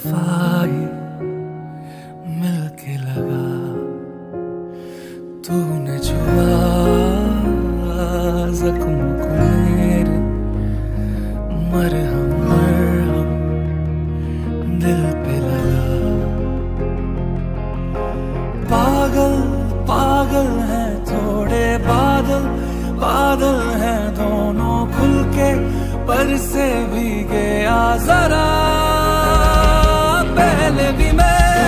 दफा ही मिलके लगा, तूने छुआ जख्म को मेरे, मरहम मरहम दिल पे लगा। पागल पागल हैं थोड़े बादल, बादल हैं दोनों खुल के, पर से भी गया जरा। पहले भी मैं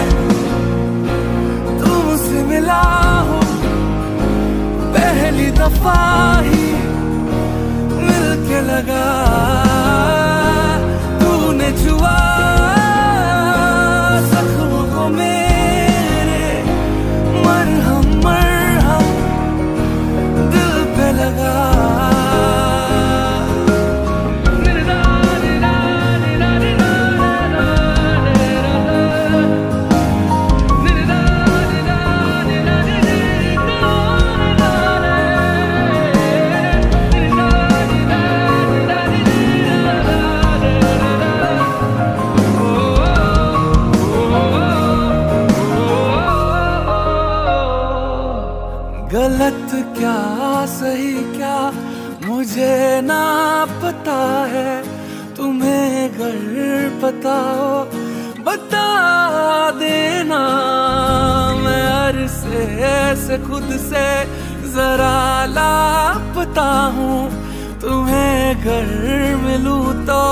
तुमसे मिला हूँ, पहली दफा ही मिलके लगा, तूने छुआ जख्म को मेरे, मरहम मरहम दिल पे लगा। गलत क्या सही क्या मुझे ना पता है, तुम्हें अगर पता हो बता देना। मैं अरसे से खुद से जरा लापता हूँ, तुम्हें अगर मिलूँ तो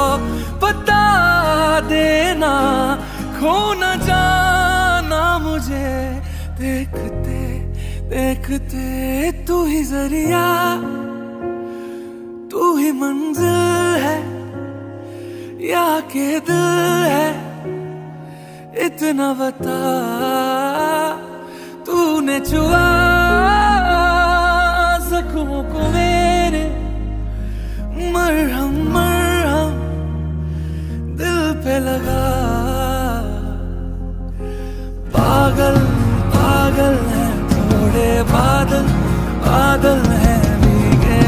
बता देना। खो न जाना मुझे देखते देखते, तू ही जरिया तू ही मंजिल है या के दिल है, इतना बता। तूने छुआ जख्मों को मेरे, मरहम मरहम दिल पे लगा। पागल पागल है थोड़े बादल, बादल हैं भीगे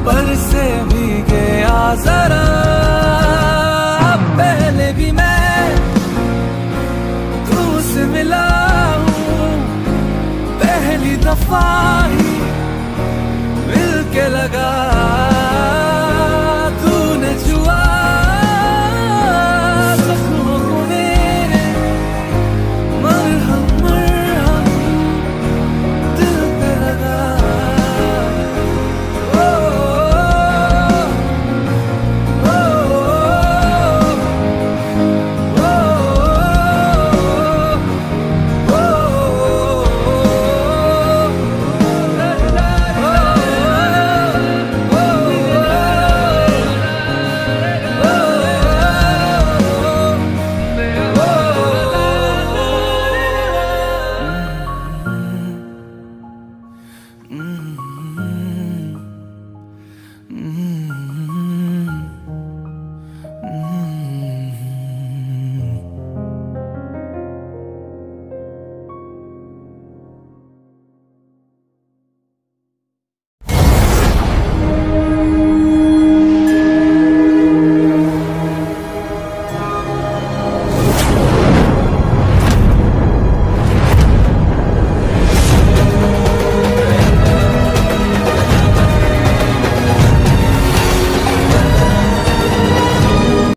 बरसे भीगे आ जरा। पहले भी मैं तुमसे मिला हूँ, पहली दफा ही मिलके लगा।